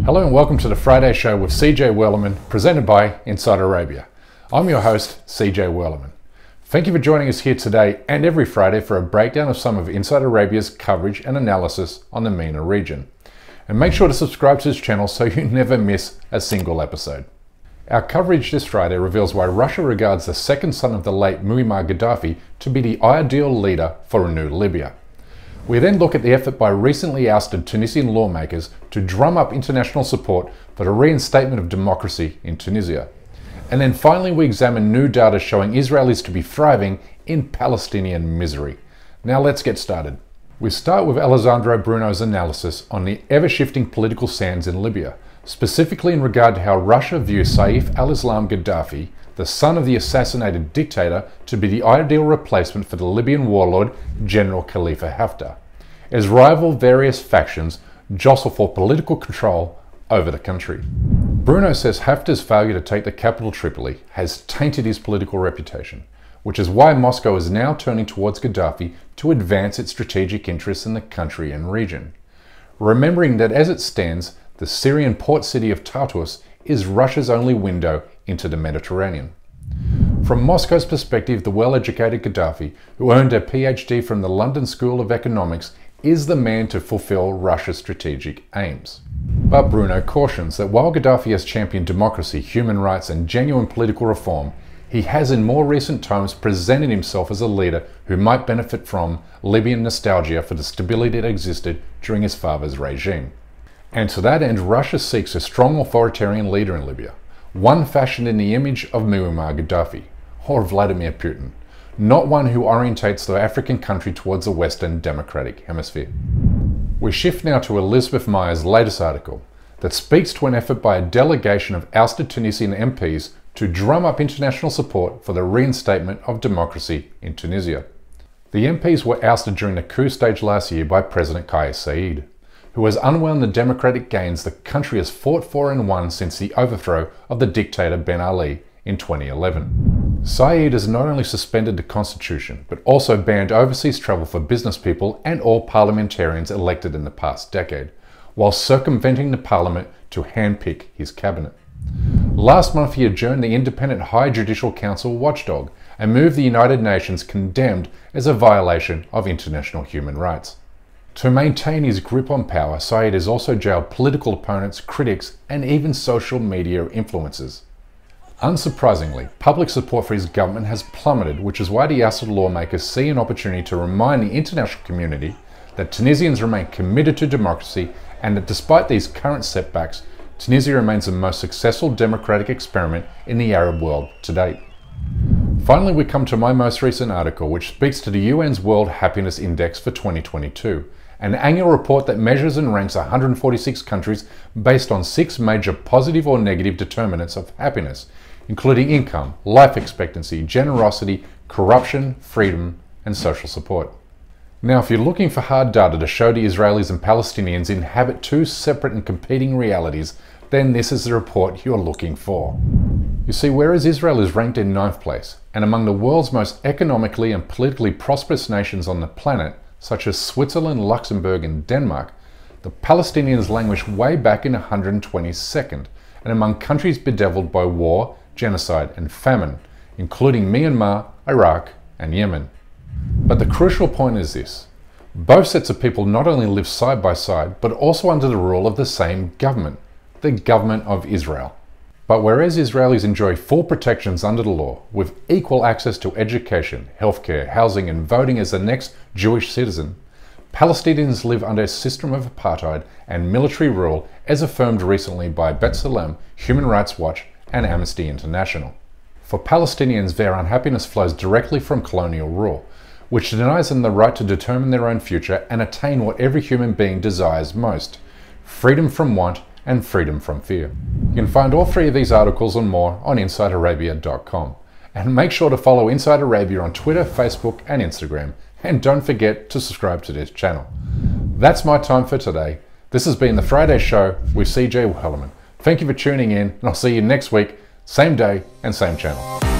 Hello and welcome to the Friday show with CJ Werleman, presented by Inside Arabia. I'm your host, CJ Werleman. Thank you for joining us here today and every Friday for a breakdown of some of Inside Arabia's coverage and analysis on the MENA region. And make sure to subscribe to this channel so you never miss a single episode. Our coverage this Friday reveals why Russia regards the second son of the late Muammar Gaddafi to be the ideal leader for a new Libya. We then look at the effort by recently ousted Tunisian lawmakers to drum up international support for the reinstatement of democracy in Tunisia. And then finally we examine new data showing Israel is to be thriving in Palestinian misery. Now let's get started. We start with Alessandro Bruno's analysis on the ever-shifting political sands in Libya, specifically in regard to how Russia views Saif al-Islam Gaddafi, the son of the assassinated dictator, to be the ideal replacement for the Libyan warlord General Khalifa Haftar, as rival various factions jostle for political control over the country. Bruno says Haftar's failure to take the capital Tripoli has tainted his political reputation, which is why Moscow is now turning towards Gaddafi to advance its strategic interests in the country and region. Remembering that as it stands, the Syrian port city of Tartus is Russia's only window into the Mediterranean. From Moscow's perspective, the well-educated Gaddafi, who earned a PhD from the London School of Economics, is the man to fulfill Russia's strategic aims. But Bruno cautions that while Gaddafi has championed democracy, human rights and genuine political reform, he has in more recent times presented himself as a leader who might benefit from Libyan nostalgia for the stability that existed during his father's regime. And to that end, Russia seeks a strong authoritarian leader in Libya, one fashioned in the image of Muammar Gaddafi, or Vladimir Putin, not one who orientates the African country towards the Western democratic hemisphere. We shift now to Elisabeth Meyer's latest article that speaks to an effort by a delegation of ousted Tunisian MPs to drum up international support for the reinstatement of democracy in Tunisia. The MPs were ousted during the coup stage last year by President Kais Saied, who has unwound the democratic gains the country has fought for and won since the overthrow of the dictator Ben Ali in 2011. Saied has not only suspended the constitution, but also banned overseas travel for business people and all parliamentarians elected in the past decade, while circumventing the parliament to handpick his cabinet. Last month he adjourned the independent High Judicial Council watchdog, a move the United Nations condemned as a violation of international human rights. To maintain his grip on power, Saied has also jailed political opponents, critics, and even social media influencers. Unsurprisingly, public support for his government has plummeted, which is why the ousted lawmakers see an opportunity to remind the international community that Tunisians remain committed to democracy and that despite these current setbacks, Tunisia remains the most successful democratic experiment in the Arab world to date. Finally, we come to my most recent article, which speaks to the UN's World Happiness Index for 2022, an annual report that measures and ranks 146 countries based on 6 major positive or negative determinants of happiness, including income, life expectancy, generosity, corruption, freedom, and social support. Now, if you're looking for hard data to show the Israelis and Palestinians inhabit two separate and competing realities, then this is the report you're looking for. You see, whereas Israel is ranked in 9th place and among the world's most economically and politically prosperous nations on the planet, such as Switzerland, Luxembourg, and Denmark, the Palestinians languish way back in 122nd and among countries bedeviled by war, genocide, and famine, including Myanmar, Iraq, and Yemen. But the crucial point is this: both sets of people not only live side by side, but also under the rule of the same government, the government of Israel. But whereas Israelis enjoy full protections under the law, with equal access to education, healthcare, housing, and voting as the next Jewish citizen, Palestinians live under a system of apartheid and military rule, as affirmed recently by B'Tselem, Human Rights Watch, and Amnesty International. For Palestinians, their unhappiness flows directly from colonial rule, which denies them the right to determine their own future and attain what every human being desires most: freedom from want and freedom from fear. You can find all 3 of these articles and more on InsideArabia.com. And make sure to follow Inside Arabia on Twitter, Facebook, and Instagram. And don't forget to subscribe to this channel. That's my time for today. This has been the Friday Show with CJ Werleman. Thank you for tuning in, and I'll see you next week, same day and same channel.